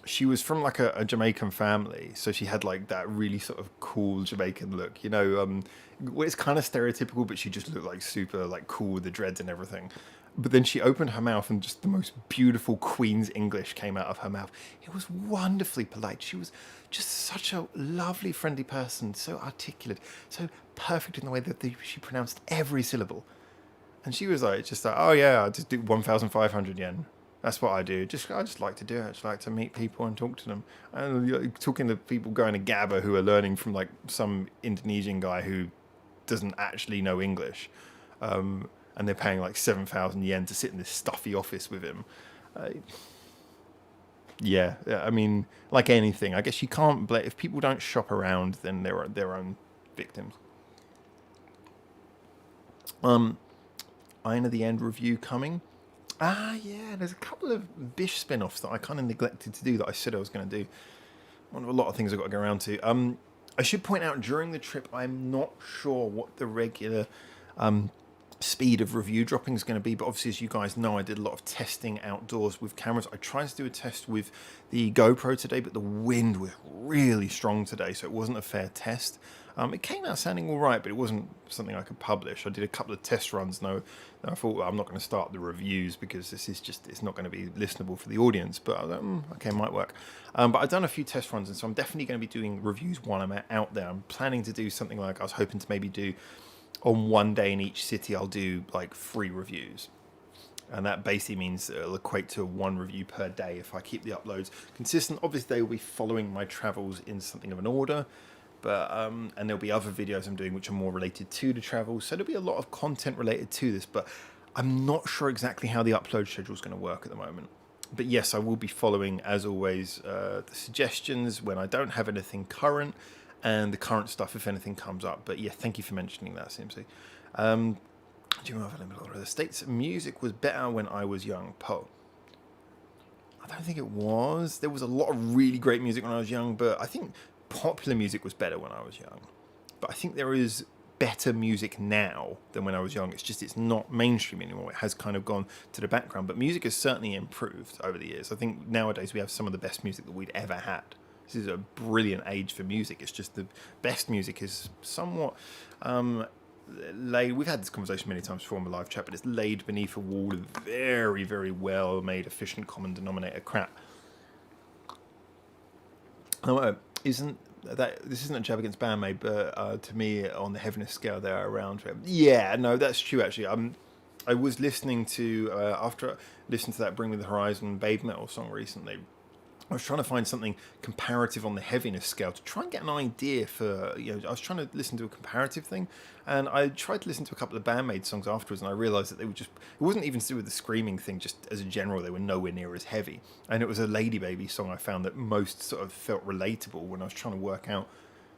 she was from like a Jamaican family, so she had like that really sort of cool Jamaican look, it's kind of stereotypical, but she just looked like super like cool with the dreads and everything. But then she opened her mouth and just the most beautiful Queen's English came out of her mouth. It was wonderfully polite. She was just such a lovely, friendly person, so articulate, so perfect in the way that she pronounced every syllable. And she was like, oh yeah, I just do 1,500 yen. That's what I do. I just like to do it. I just like to meet people and talk to them. And talking to people going to GABA who are learning from like some Indonesian guy who doesn't actually know English. And they're paying like 7,000 yen to sit in this stuffy office with him. Yeah, I mean, like anything, I guess you can't blame, if people don't shop around, then they're their own victims. Ina the End review coming. Yeah, there's a couple of Bish spin-offs that I kind of neglected to do that I said I was going to do. One of a lot of things I've got to get around to. I should point out, during the trip, I'm not sure what the regular speed of review dropping is going to be. But obviously, as you guys know, I did a lot of testing outdoors with cameras. I tried to do a test with the GoPro today, but the wind was really strong today, so it wasn't a fair test. It came out sounding all right, but it wasn't something I could publish. I did a couple of test runs. No, I thought, well, I'm not going to start the reviews because this is just, it's not going to be listenable for the audience. But I was like, okay, might work. But I've done a few test runs, and so I'm definitely going to be doing reviews while I'm out there. I'm planning to do something like I was hoping to maybe do on one day in each city. I'll do like 3 reviews. And that basically means it'll equate to 1 review per day if I keep the uploads consistent. Obviously, they will be following my travels in something of an order. But and there'll be other videos I'm doing which are more related to the travel, so there'll be a lot of content related to this, but I'm not sure exactly how the upload schedule is going to work at the moment. But yes, I will be following, as always, the suggestions when I don't have anything current, and the current stuff if anything comes up. But yeah, thank you for mentioning that, CMC. Do you know the States music was better when I was young? Poe. I don't think it was. There was a lot of really great music when I was young, but I think popular music was better when I was young. But I think there is better music now than when I was young. It's just it's not mainstream anymore. It has kind of gone to the background. But music has certainly improved over the years. I think nowadays we have some of the best music that we've ever had. This is a brilliant age for music. It's just the best music is somewhat laid. We've had this conversation many times before in my live chat, but it's laid beneath a wall of very, very well made, efficient common denominator crap. Oh, this isn't a jab against Band-Maid, but to me, on the heaviness scale, they're around. Yeah, no, that's true. Actually, I was listening to after I listened to that "Bring Me the Horizon" Babe Metal song recently. I was trying to find something comparative on the heaviness scale to try and get an idea for, I was trying to listen to a comparative thing, and I tried to listen to a couple of Band-Maid songs afterwards, and I realised that they were just, it wasn't even to do with the screaming thing, just as a general, they were nowhere near as heavy. And it was a Lady Baby song I found that most sort of felt relatable when I was trying to work out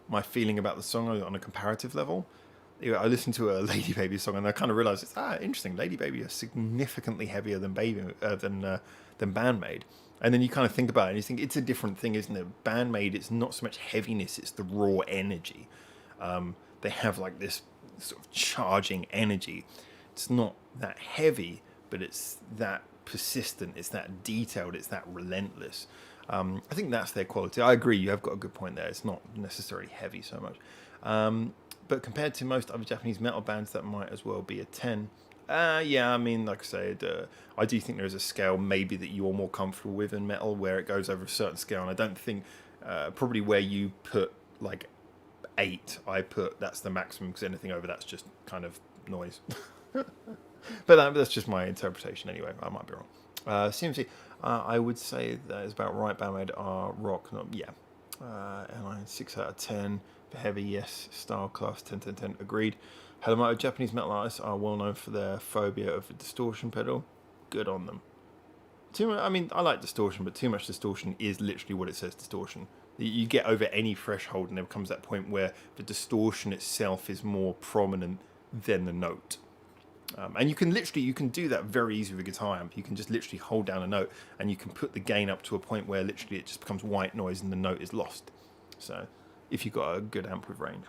my feeling about the song on a comparative level. I listened to a Lady Baby song, and I kind of realised it's interesting. Lady Baby is significantly heavier than than Band-Maid. And then you kind of think about it and you think it's a different thing, isn't it? Band-Maid, it's not so much heaviness, it's the raw energy. They have like this sort of charging energy. It's not that heavy, but it's that persistent, it's that detailed, it's that relentless. I think that's their quality. I agree, you have got a good point there. It's not necessarily heavy so much. But compared to most other Japanese metal bands, that might as well be a 10. Yeah, I mean, like I said, I do think there is a scale maybe that you're more comfortable with in metal where it goes over a certain scale, and I don't think probably where you put like 8, I put that's the maximum, because anything over that's just kind of noise. But that's just my interpretation anyway. I might be wrong. CMC, I would say that is about right. Band-Maid are rock, not yeah. And 6 out of 10 for heavy, yes. Style, class, 10, 10, 10. Agreed. Hello, Japanese metal artists are well known for their phobia of the distortion pedal. Good on them. Too much, I mean, I like distortion, but too much distortion is literally what it says, distortion. You get over any threshold, and there comes that point where the distortion itself is more prominent than the note. And you can do that very easily with a guitar amp. You can just literally hold down a note, and you can put the gain up to a point where literally it just becomes white noise and the note is lost. So, if you've got a good amp with range.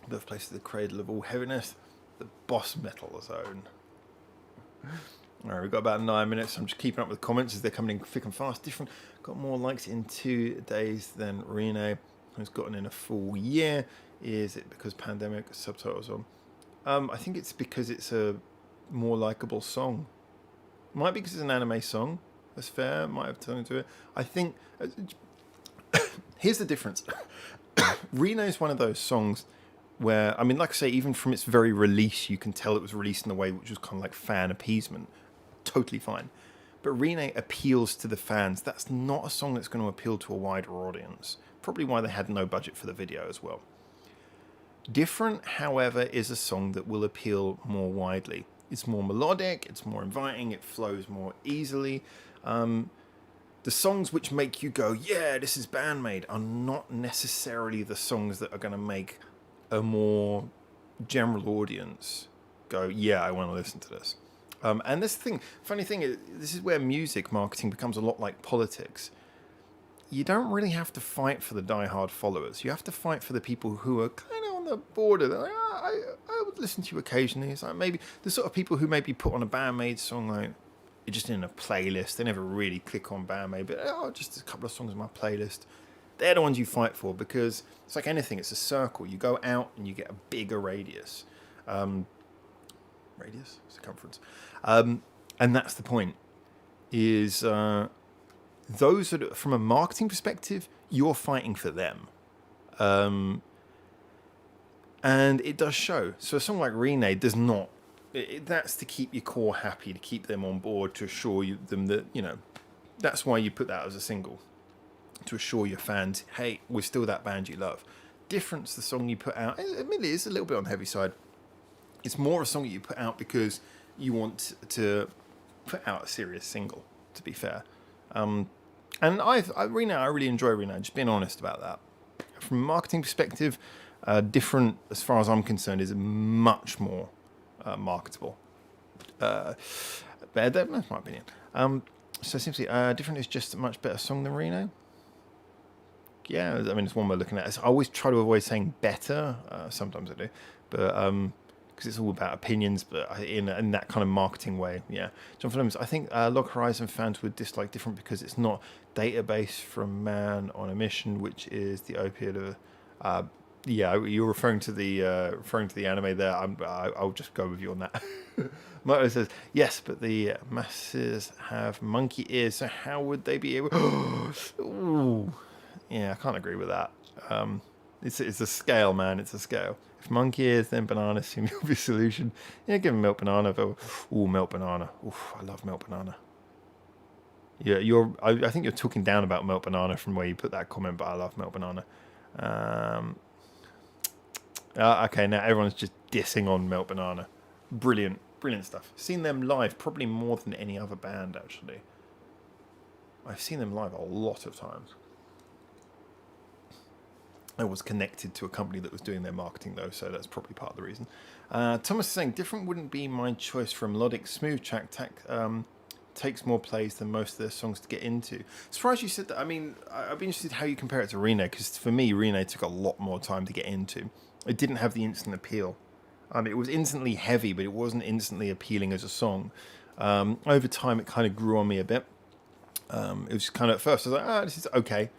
Birthplace of the cradle of all heaviness, the boss metal zone. Alright, we've got about 9 minutes. I'm just keeping up with the comments as they're coming in thick and fast. Different. Got more likes in 2 days than Rene, who's gotten in a full year. Is it because pandemic subtitles on? I think it's because it's a more likable song. Might be because it's an anime song. That's fair. Might have turned into it. I think. Here's the difference. Reno is one of those songs where, I mean, like I say, even from its very release, you can tell it was released in a way which was kind of like fan appeasement. Totally fine. But Rene appeals to the fans. That's not a song that's going to appeal to a wider audience. Probably why they had no budget for the video as well. Different, however, is a song that will appeal more widely. It's more melodic, it's more inviting, it flows more easily. The songs which make you go, yeah, this is Band-Maid, are not necessarily the songs that are going to make a more general audience go, yeah, I want to listen to this. And this thing, funny thing is, this is where music marketing becomes a lot like politics. You don't really have to fight for the die-hard followers. You have to fight for the people who are kind of on the border. They're like, I would listen to you occasionally. It's like maybe the sort of people who maybe put on a Band-Maid song like just in a playlist. They never really click on Band-Maid, but just a couple of songs in my playlist. They're the ones you fight for, because it's like anything. It's a circle. You go out and you get a bigger radius. Circumference. And that's the point. Is those that, from a marketing perspective, you're fighting for them. And it does show. So a song like Renee does not. That's to keep your core happy, to keep them on board, to assure them that, that's why you put that as a single. To assure your fans, hey, we're still that band you love. Difference, the song you put out, admittedly, it's a little bit on the heavy side. It's more a song that you put out because you want to put out a serious single, to be fair. And Renee, I really enjoy Renee, just being honest about that. From a marketing perspective, Different, as far as I'm concerned, is much more marketable. That's my opinion. So simply, Different is just a much better song than Reno. Yeah, I mean, it's one way of looking at it. I always try to avoid saying better. Sometimes I do, but because it's all about opinions, but in that kind of marketing way. Yeah, John Williams. I think Log Horizon fans would dislike Different because it's not database from man on a mission, which is the opiate of. Yeah, you're referring to the anime there. I'll just go with you on that. Moto says yes, but the masses have monkey ears, so how would they be able? Ooh. Yeah, I can't agree with that. It's a scale, man. It's a scale. If monkey ears, then banana seem to be a solution. Yeah, give them milk banana. Ooh, milk banana. Ooh, I love milk banana. Yeah, I think you're talking down about milk banana from where you put that comment, but I love milk banana. Okay, now everyone's just dissing on milk banana. Brilliant stuff. Seen them live probably more than any other band, actually. I've seen them live a lot of times. I was connected to a company that was doing their marketing, though, so that's probably part of the reason. Thomas is saying, Different wouldn't be my choice for a melodic smooth track. Takes more plays than most of their songs to get into. Surprised you said that. I mean, I'd be interested how you compare it to Reno, because for me, Reno took a lot more time to get into. It didn't have the instant appeal. It was instantly heavy, but it wasn't instantly appealing as a song. Over time, it kind of grew on me a bit. It was kind of, at first, I was like, this is okay.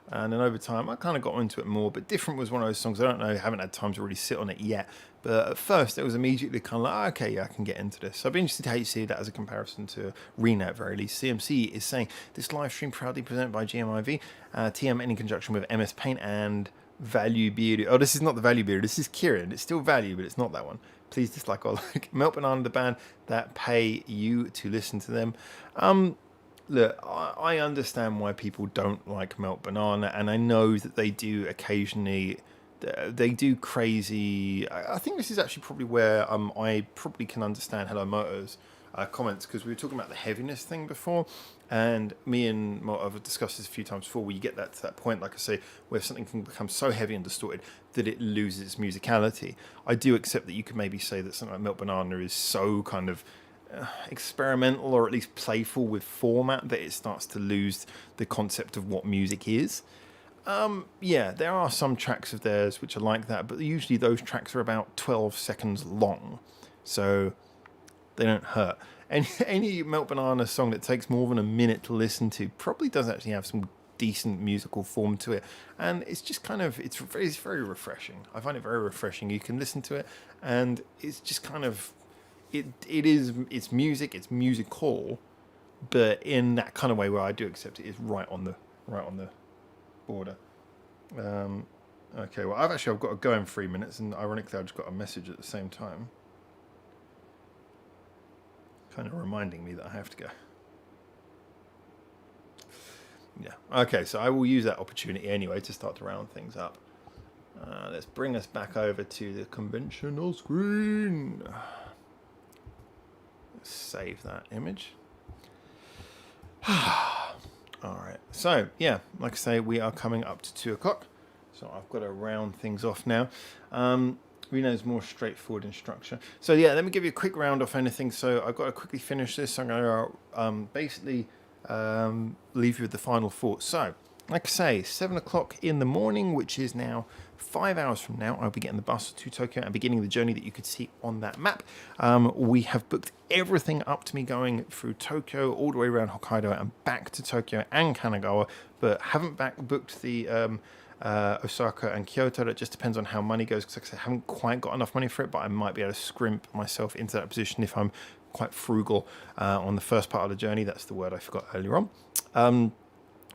And then over time, I kind of got into it more. But Different was one of those songs, I don't know, I haven't had time to really sit on it yet. But at first, it was immediately kind of like, okay, yeah, I can get into this. So I'd be interested how you see that as a comparison to Reno at very least. CMC is saying, this live stream proudly presented by GMIV, TM in conjunction with MS Paint and Value Beard. Oh, this is not the Value Beard, this is Kieran. It's still Value, but it's not that one. Please dislike or like. Melt Banana, the band that pay you to listen to them. Look, I understand why people don't like Melt Banana, and I know that they do occasionally. They do crazy. I think this is actually probably where I probably can understand Hello Moto's comments, because we were talking about the heaviness thing before, and me and Moto have discussed this a few times before, where you get to that point, like I say, where something can become so heavy and distorted that it loses its musicality. I do accept that you could maybe say that something like Melt Banana is so kind of experimental, or at least playful with format, that it starts to lose the concept of what music is. Yeah, there are some tracks of theirs which are like that, but usually those tracks are about 12 seconds long, so they don't hurt. Any Melt Banana song that takes more than a minute to listen to probably does actually have some decent musical form to it, and it's just kind of, it's very refreshing. I find it very refreshing. You can listen to it, and it's just kind of, it's music, it's musical, but in that kind of way where I do accept it is right on the border. Okay, well, I've got to go in 3 minutes, and ironically I just got a message at the same time kind of reminding me that I have to go. Yeah, okay, so I will use that opportunity anyway to start to round things up. Let's bring us back over to the conventional screen. Let's save that image. Alright, so yeah, like I say, we are coming up to 2 o'clock, so I've got to round things off now. Reno's more straightforward in structure. So yeah, let me give you a quick round off anything. So I've got to quickly finish this. I'm going to basically leave you with the final thoughts. So like I say, 7 o'clock in the morning, which is now 5 hours from now. I'll be getting the bus to Tokyo and beginning the journey that you could see on that map. We have booked everything up to me going through Tokyo, all the way around Hokkaido and back to Tokyo and Kanagawa, but haven't booked the Osaka and Kyoto. That just depends on how money goes, because I haven't quite got enough money for it, but I might be able to scrimp myself into that position if I'm quite frugal on the first part of the journey. That's the word I forgot earlier on.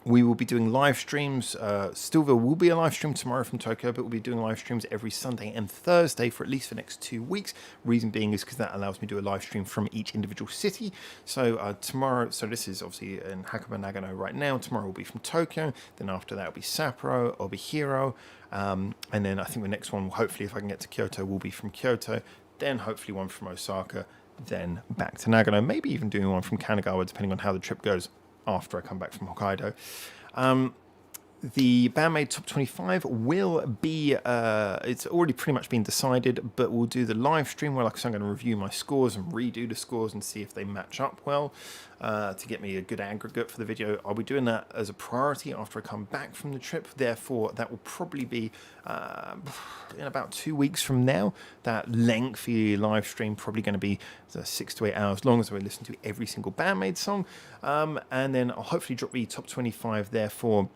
We will be doing live streams. Still, there will be a live stream tomorrow from Tokyo, but we'll be doing live streams every Sunday and Thursday for at least the next 2 weeks. Reason being is because that allows me to do a live stream from each individual city. So tomorrow, so this is obviously in Hakama, Nagano right now. Tomorrow will be from Tokyo. Then after that will be Sapporo, Obihiro. And then I think the next one, hopefully if I can get to Kyoto, will be from Kyoto. Then hopefully one from Osaka. Then back to Nagano. Maybe even doing one from Kanagawa, depending on how the trip goes after I come back from Hokkaido. The Band-Maid top 25 will be, it's already pretty much been decided, but we'll do the live stream where, like I said, I'm going to review my scores and redo the scores and see if they match up well to get me a good aggregate for the video. I'll be doing that as a priority after I come back from the trip. Therefore, that will probably be in about 2 weeks from now. That lengthy live stream probably going to be 6 to 8 hours long as we listen to every single Band-Maid song. And then I'll hopefully drop the top 25 therefore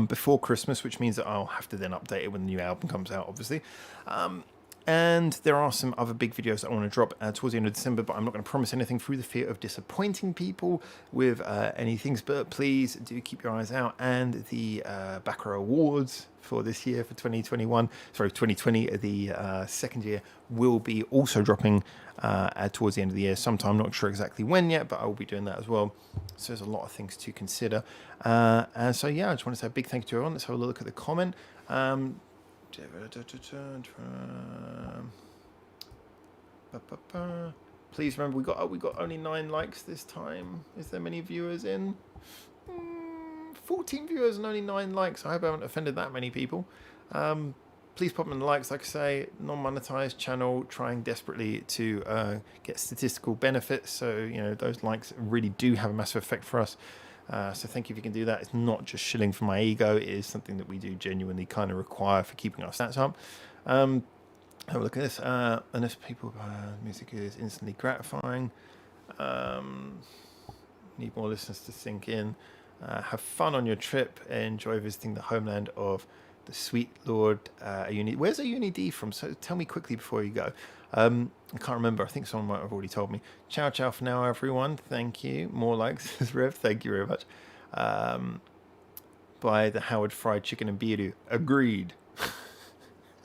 before Christmas, which means that I'll have to then update it when the new album comes out, obviously. And there are some other big videos that I want to drop towards the end of December, but I'm not going to promise anything through the fear of disappointing people with any things. But please do keep your eyes out. And the Baccarat Awards for this year, for 2020, the second year, will be also dropping towards the end of the year sometime. Not sure exactly when yet, but I will be doing that as well. So there's a lot of things to consider. And so, yeah, I just want to say a big thank you to everyone. Let's have a look at the comment. Please remember, we got only 9 likes this time. Is there many viewers in? 14 viewers and only 9 likes. I hope I haven't offended that many people. Please pop in the likes. Like I say, non-monetized channel, trying desperately to get statistical benefits. So, you know, those likes really do have a massive effect for us. So thank you if you can do that. It's not just shilling for my ego. It is something that we do genuinely kind of require for keeping our stats up. Have a look at this. Unless people, music is instantly gratifying. Need more listeners to sink in. Have fun on your trip. Enjoy visiting the homeland of the sweet Lord Ayuni. Where's Ayuni D from? So tell me quickly before you go. I can't remember. I think someone might have already told me. Ciao, ciao for now, everyone. Thank you. More likes, Rev. Thank you very much. By the Howard Fried Chicken and Biru. Agreed.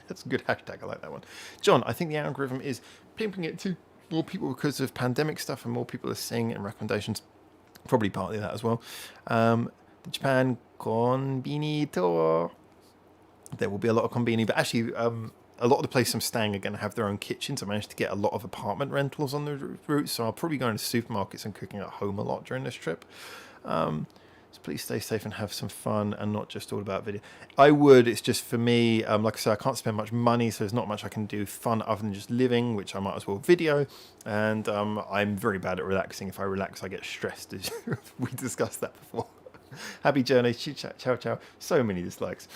That's a good hashtag. I like that one. John, I think the algorithm is pimping it to more people because of pandemic stuff and more people are seeing it in recommendations. Probably partly that as well. The Japan Konbini tour. There will be a lot of konbini, but actually a lot of the places I'm staying are going to have their own kitchens. I managed to get a lot of apartment rentals on the route, so I'll probably go into supermarkets and cooking at home a lot during this trip. So please stay safe and have some fun and not just all about video. I would, it's just for me, like I said, I can't spend much money, so there's not much I can do fun other than just living, which I might as well video. And I'm very bad at relaxing. If I relax, I get stressed. We discussed that before. Happy journey. Ciao, ciao. So many dislikes.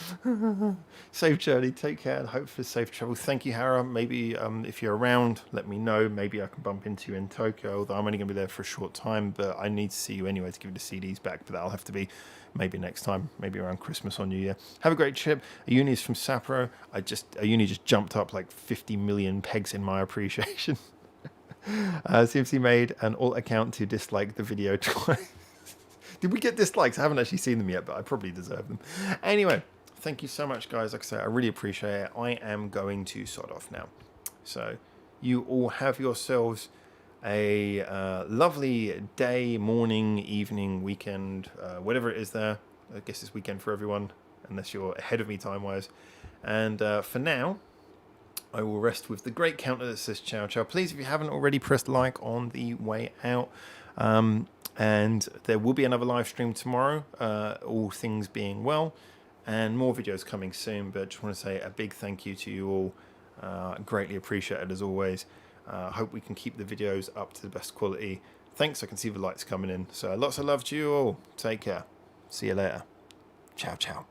Safe journey. Take care and hope for safe travel. Thank you, Hara. Maybe if you're around, let me know. Maybe I can bump into you in Tokyo, although I'm only going to be there for a short time, but I need to see you anyway to give you the CDs back, but that'll have to be maybe next time, maybe around Christmas or New Year. Have a great trip. Ayuni is from Sapporo. Ayuni just jumped up like 50 million pegs in my appreciation. CMC made an alt account to dislike the video twice. Did we get dislikes? I haven't actually seen them yet, but I probably deserve them. Anyway, thank you so much, guys. Like I say, I really appreciate it. I am going to sod off now. So you all have yourselves a lovely day, morning, evening, weekend, whatever it is there. I guess it's weekend for everyone, unless you're ahead of me time-wise. And for now, I will rest with the great counter that says ciao, ciao. Please, if you haven't already, press like on the way out. And there will be another live stream tomorrow, all things being well, and more videos coming soon. But just want to say a big thank you to you all. Greatly appreciated as always. Hope we can keep the videos up to the best quality. Thanks, I can see the lights coming in. So lots of love to you all. Take care. See you later. Ciao, ciao.